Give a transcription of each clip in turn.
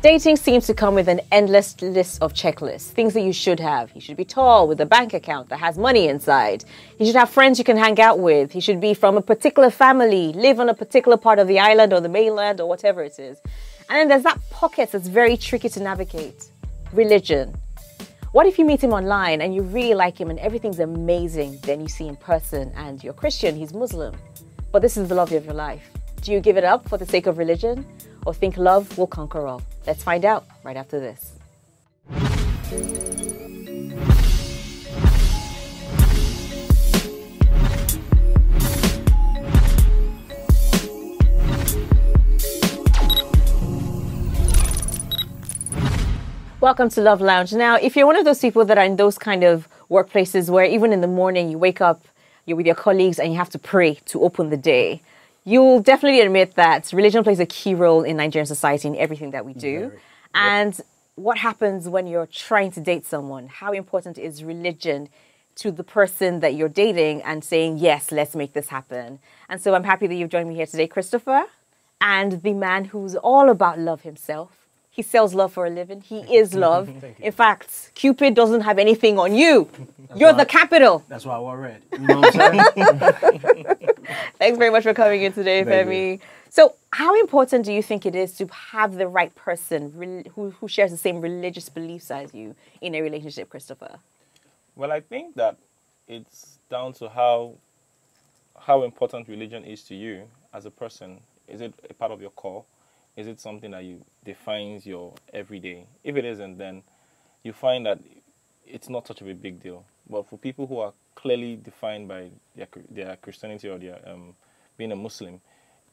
Dating seems to come with an endless list of checklists, things that you should have. You should be tall with a bank account that has money inside. You should have friends you can hang out with. You should be from a particular family, live on a particular part of the island or the mainland or whatever it is. And then there's that pocket that's very tricky to navigate. Religion. What if you meet him online and you really like him and everything's amazing, then you see in person and you're Christian, he's Muslim, but this is the love of your life. Do you give it up for the sake of religion or think love will conquer all? Let's find out right after this. Welcome to Love Lounge. Now, if you're one of those people that are in those kind of workplaces where even in the morning you wake up, you're with your colleagues and you have to pray to open the day, you'll definitely admit that religion plays a key role in Nigerian society in everything that we do. And what happens when you're trying to date someone? How important is religion to the person that you're dating and saying, yes, let's make this happen? And so I'm happy that you've joined me here today, Christopher, and the man who's all about love himself. He sells love for a living. He is love. In fact, Cupid doesn't have anything on you. You're the capital. That's why I wore red. You know what I'm saying? Thanks very much for coming in today, Femi. So how important do you think it is to have the right person who shares the same religious beliefs as you in a relationship, Christopher? Well, I think that it's down to how important religion is to you as a person. Is it a part of your core? Is it something that defines your everyday? If it isn't, then you find that it's not such a big deal. But for people who are clearly defined by their Christianity or their being a Muslim,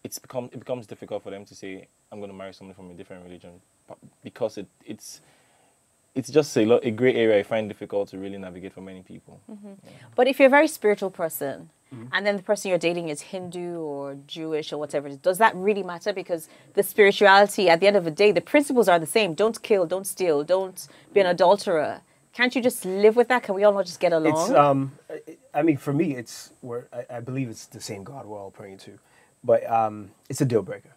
it becomes difficult for them to say, I'm going to marry someone from a different religion, because it's just a gray area I find difficult to really navigate for many people. Mm-hmm. Yeah. But if you're a very spiritual person, and then the person you're dating is Hindu or Jewish or whatever, does that really matter? Because the spirituality, at the end of the day, the principles are the same. Don't kill, don't steal, don't be an adulterer. Can't you just live with that? Can we all not just get along? I mean, for me, I believe it's the same God we're all praying to. But it's a deal breaker.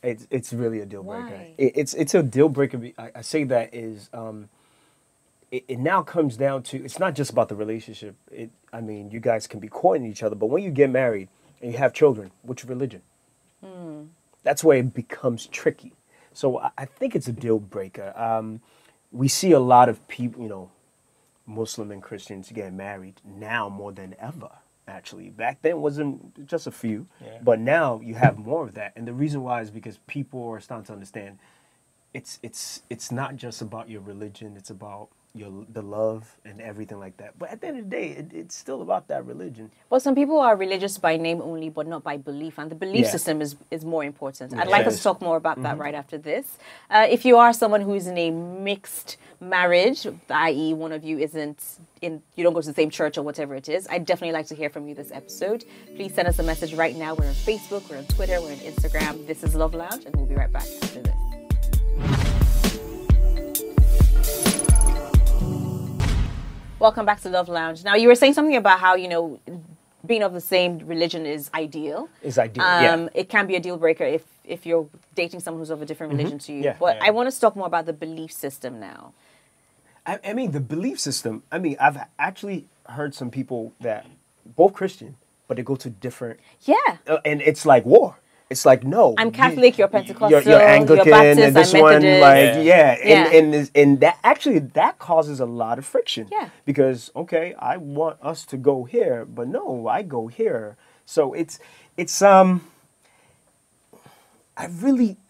It's really a deal breaker. Why? It's a deal breaker. I say that is... It now comes down to, it's not just about the relationship. I mean, you guys can be courting each other, but when you get married and you have children, which religion? That's where it becomes tricky. So I think it's a deal breaker. We see a lot of people, Muslim and Christians get married now more than ever, actually. Back then wasn't just a few, but now you have more of that. And the reason why is because people are starting to understand it's not just about your religion, it's about the love and everything like that. But at the end of the day, it's still about that religion. Well, some people are religious by name only, but not by belief. And the belief system is more important. I'd like us to talk more about that right after this. If you are someone who is in a mixed marriage, i.e. one of you you don't go to the same church or whatever it is, I'd definitely like to hear from you this episode. Please send us a message right now. We're on Facebook, we're on Twitter, we're on Instagram. This is Love Lounge, and we'll be right back after this. Welcome back to Love Lounge. Now, you were saying something about how, being of the same religion is ideal. Is ideal, It can be a deal breaker if you're dating someone who's of a different religion to you. But I want to talk more about the belief system now. I mean, the belief system, I've actually heard some people that, both Christian, but they go to different... Yeah. And it's like war. It's like, no. I'm Catholic, you're Pentecostal, you're Anglican, you're Baptist, and this I'm one, Methodist. And that actually, that causes a lot of friction. Yeah. Because, okay, I want us to go here, but no, I go here. So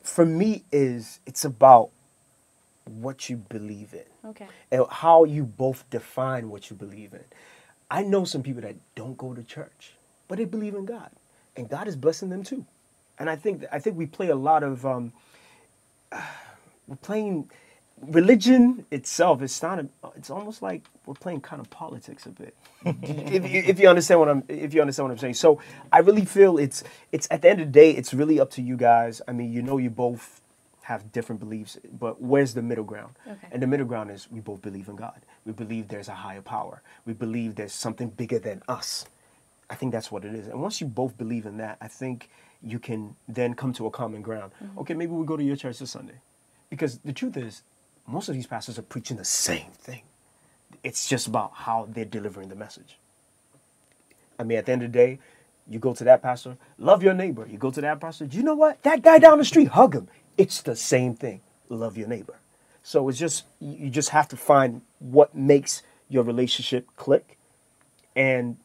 for me, it's about what you believe in. Okay. And how you both define what you believe in. I know some people that don't go to church, but they believe in God. And God is blessing them too. And I think we play a lot of we're playing religion itself. It's almost like we're playing kind of politics a bit. if you understand what I'm saying. So I really feel it's at the end of the day, it's really up to you guys. I mean, you both have different beliefs, but where's the middle ground? Okay. And the middle ground is we both believe in God. We believe there's a higher power. We believe there's something bigger than us. I think that's what it is. And once you both believe in that, I think you can then come to a common ground. Mm-hmm. Okay, maybe we go to your church this Sunday. because the truth is, most of these pastors are preaching the same thing. It's just about how they're delivering the message. I mean, at the end of the day, you go to that pastor, love your neighbor. You go to that pastor, you know what? That guy down the street, hug him. It's the same thing. Love your neighbor. So it's just, you just have to find what makes your relationship click and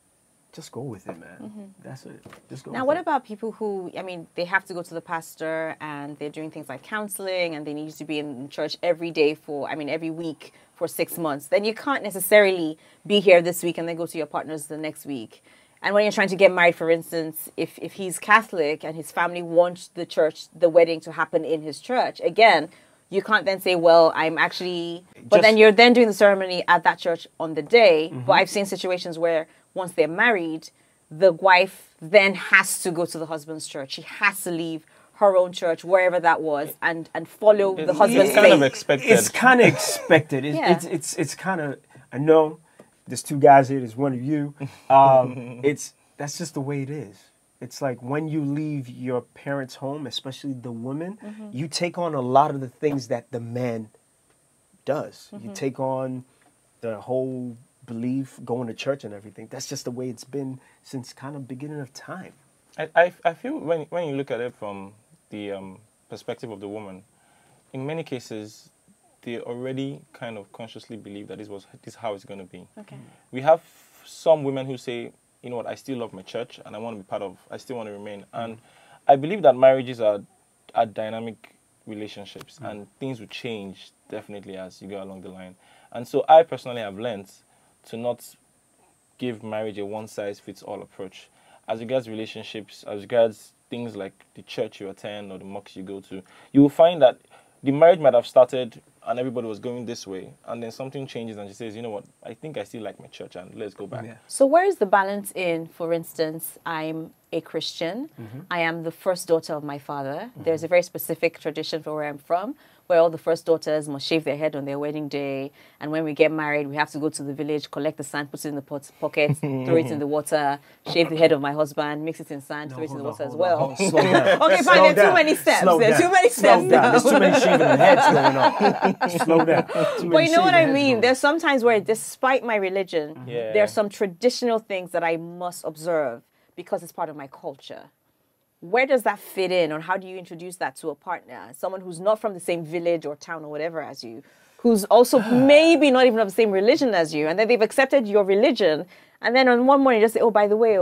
just go with it, man. That's it. Just go Now, with what it. about people who, I mean, they have to go to the pastor and they're doing things like counseling and they need to be in church every day for, I mean, every week for 6 months. Then you can't necessarily be here this week and then go to your partners the next week. And when you're trying to get married, for instance, if he's Catholic and his family wants the wedding to happen in his church, again, you can't then say, well, I'm actually, but then you're then doing the ceremony at that church on the day. But I've seen situations where once they're married, the wife then has to go to the husband's church. She has to leave her own church, wherever that was, and follow the husband's It's kind of faith. expected. It's kind of expected. It's kind of, I know there's two guys here, there's one of you. That's just the way it is. It's like when you leave your parents' home, especially the woman, you take on a lot of the things that the man does. You take on the whole belief, going to church and everything. That's just the way it's been since kind of beginning of time. I feel when you look at it from the perspective of the woman, in many cases, they already kind of consciously believe that this is how it's going to be. Okay. We have some women who say, you know what, I still love my church and I want to be part of, I still want to remain. And I believe that marriages are dynamic relationships and things will change definitely as you go along the line. And so I personally have learned to not give marriage a one-size-fits-all approach. As regards relationships, as regards things like the church you attend or the mosque you go to, you will find that the marriage might have started and everybody was going this way, and then something changes and she says, you know what, I think I still like my church and let's go back. Yeah. So where is the balance in, for instance, I'm a Christian, I am the first daughter of my father. There's a very specific tradition for where I'm from, where all the first daughters must shave their head on their wedding day, and when we get married, we have to go to the village, collect the sand, put it in the pocket, throw it in the water, shave the head of my husband, mix it in sand, throw it in the water as well. Slow down. Okay, fine, there are too many steps. There are too many steps now. There's too many shaving of heads going on. Slow down. But you know what I mean? There's sometimes where, despite my religion, there are some traditional things that I must observe because it's part of my culture. Where does that fit in, or how do you introduce that to a partner? Someone who's not from the same village or town or whatever as you, who's also maybe not even of the same religion as you, and then they've accepted your religion, and then on one morning you just say, oh, by the way,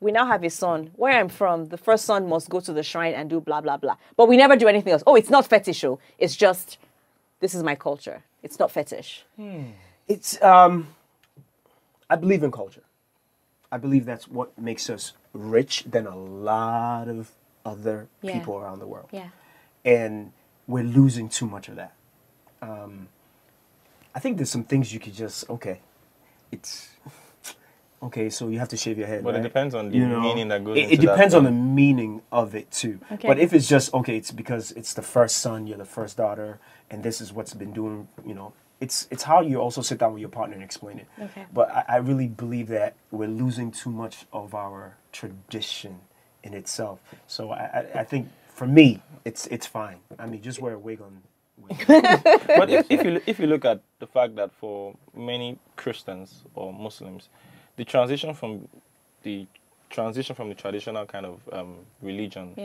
we now have a son. Where I'm from, the first son must go to the shrine and do blah, blah, blah. But we never do anything else. Oh, it's not fetish, it's just, this is my culture. It's not fetish. It's, I believe in culture. I believe that's what makes us rich than a lot of other people around the world. Yeah. And we're losing too much of that. I think there's some things you could just, so you have to shave your head, But right? it depends on the meaning that goes into It depends that on the thing. meaning of it too. Okay. But if it's just, it's because it's the first son, you're the first daughter, and this is what's been doing, it's how you also sit down with your partner and explain it. Okay. But I really believe that we're losing too much of our tradition in itself. So I think for me, it's fine. I mean, just wear a wig on. But if you look at the fact that for many Christians or Muslims, the transition from the traditional kind of religion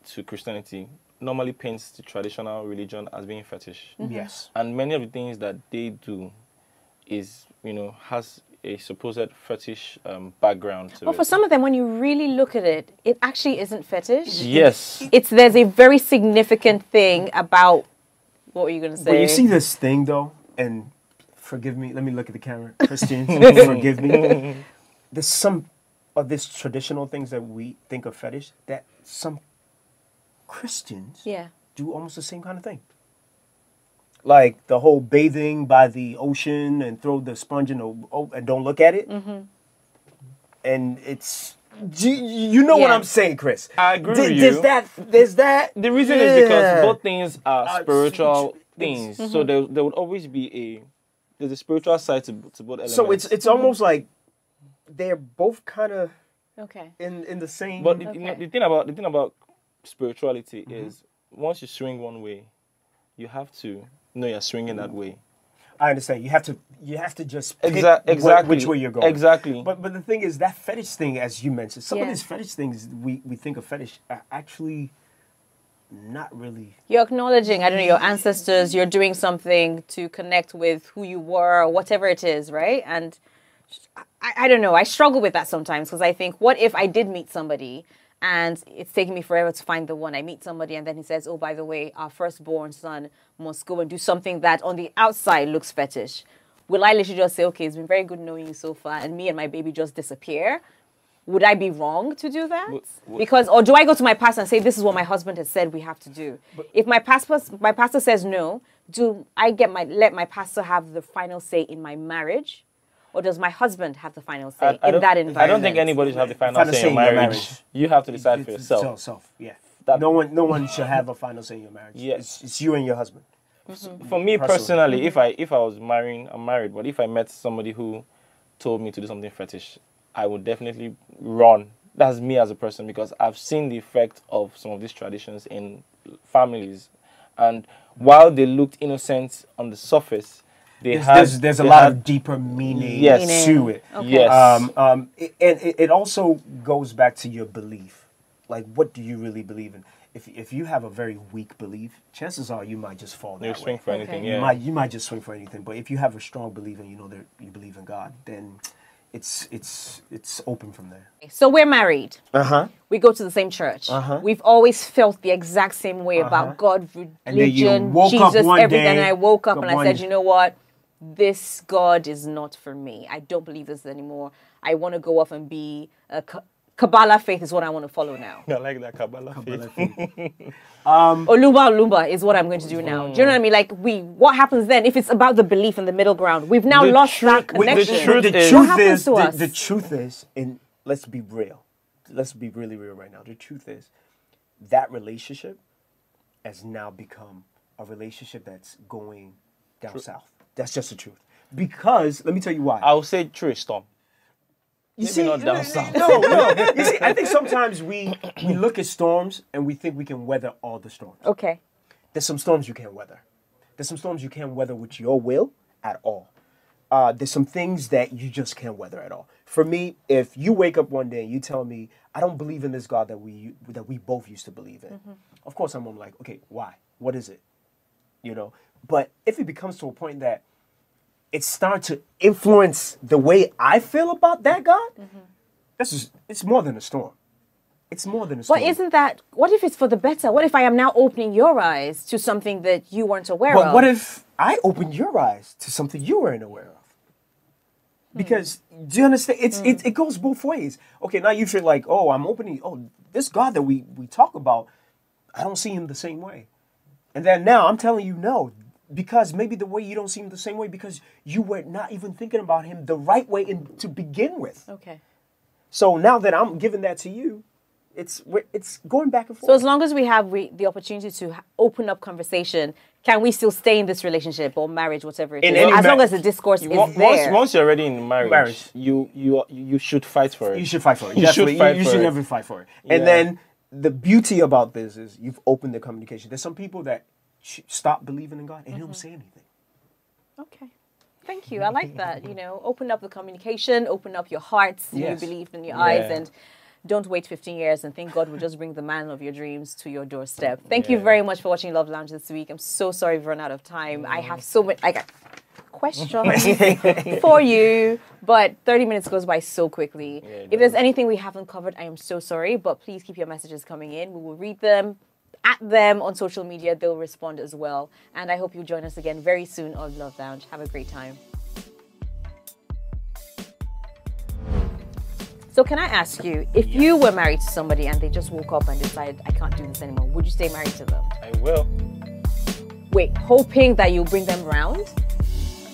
to Christianity normally paints the traditional religion as being fetish. Yes. And many of the things that they do is, has a supposed fetish background to Well, it. for some of them, when you really look at it, it actually isn't fetish. Yes. There's a very significant thing about, what were you going to say? When you see this thing, though, and forgive me, let me look at the camera. Christians, forgive me. There's some of these traditional things that we think of fetish that some Christians do almost the same kind of thing. Like the whole bathing by the ocean and throw the sponge in and don't look at it. And it's... You know what I'm saying, Chris? I agree with you. There's that. The reason is because both things are spiritual things. So there would always be there's a spiritual side to both elements. So it's almost like they're both kind of Okay. in the same. But the thing about spirituality is once you swing one way, you have to know you're swinging that way. I understand. You have to just pick Exactly which way you're going. Exactly. But the thing is, that fetish thing, as you mentioned, some of Yeah. these fetish things we think of fetish are actually not really. You're acknowledging, I don't know, your ancestors, you're doing something to connect with who you were or whatever it is, right? And I don't know, I struggle with that sometimes because I think, what if I did meet somebody and it's taking me forever to find the one? I meet somebody and then he says, oh, by the way, our firstborn son must go and do something that on the outside looks fetish. Will I literally just say, okay, it's been very good knowing you so far, and me and my baby just disappear? Would I be wrong to do that? Because, or do I go to my pastor and say, this is what my husband has said we have to do? If my pastor says no, do I let my pastor have the final say in my marriage? Or does my husband have the final say in that environment? I don't think anybody should have the final say in marriage. You have to decide for yourself. Yeah. No one should have a final say in your marriage. Yes. It's you and your husband. For me personally, if I was marrying, I'm married, but if I met somebody who told me to do something fetish, I would definitely run. That's me as a person, because I've seen the effect of some of these traditions in families. And while they looked innocent on the surface, there's a lot of deeper meaning to it. Okay. Yes. And it also goes back to your belief. Like, what do you really believe in? If you have a very weak belief, chances are you might just fall that You way. swing for anything, Okay. yeah. You might just swing for anything. But if you have a strong belief and you know that you believe in God, then it's open from there. So we're married. Uh-huh. We go to the same church. We've always felt the exact same way about God, And then you religion, woke up Jesus, one everything. day, And I woke up and I one- said, you know what? This God is not for me. I don't believe this anymore. I want to go off and be a Kabbalah faith is what I want to follow now. I like that Kabbalah faith. Olumba is what I'm going to do now. Do you know what I mean? Like, what happens then if it's about the belief in the middle ground? We've now lost that connection. The truth is, and let's be real. Let's be really real right now. The truth is, that relationship has now become a relationship that's going down south. That's just the truth. Because, let me tell you why. I'll say through a storm. Maybe not down south. No. You see, I think sometimes we look at storms and we think we can weather all the storms. Okay. There's some storms you can't weather. There's some storms you can't weather with your will at all. There's some things that you just can't weather at all. For me, if you wake up one day and you tell me, I don't believe in this God that we both used to believe in, of course I'm like, okay, why? What is it? You know. But if it becomes to a point that it starts to influence the way I feel about that God, it's more than a storm. It's more than a storm. But isn't that, what if it's for the better? What if I am now opening your eyes to something that you weren't aware of? But what if I opened your eyes to something you weren't aware of? Because, do you understand? It goes both ways. Okay, now you feel like, oh, I'm opening, this God that we talk about, I don't see him the same way. And then now I'm telling you no. Because maybe the way you don't see him the same way because you were not even thinking about him the right way to begin with. Okay. So now that I'm giving that to you, it's going back and forth. So as long as we have the opportunity to open up conversation, can we still stay in this relationship or marriage, whatever it is? As long as the discourse is there. Once you're already in marriage. You should fight for it. You should fight for it. You should fight you for should it. never fight for it. And then the beauty about this is you've opened the communication. There's some people that stop believing in God and don't say anything. Okay. Thank you. I like that. You know, open up the communication, open up your hearts, your belief in your eyes, and don't wait 15 years and think God will just bring the man of your dreams to your doorstep. Thank you very much for watching Love Lounge this week. I'm so sorry we've run out of time. I have so much questions for you, but 30 minutes goes by so quickly. If there's anything we haven't covered, I am so sorry, but please keep your messages coming in. We will read them. At them on social media, they'll respond as well. And I hope you'll join us again very soon on Love Lounge. Have a great time. So can I ask you, if you were married to somebody and they just woke up and decided, I can't do this anymore, would you stay married to them? I will. Wait, hoping that you'll bring them around?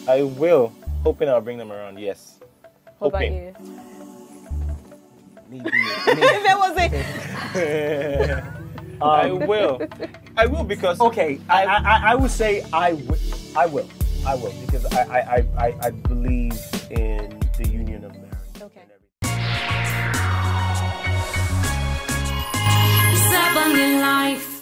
I will. Hoping I'll bring them around, yes. What Hoping. about you? Maybe. That was it. I will. I will because Okay, I would say I will because I believe in the union of marriage. Okay. It's EbonyLife.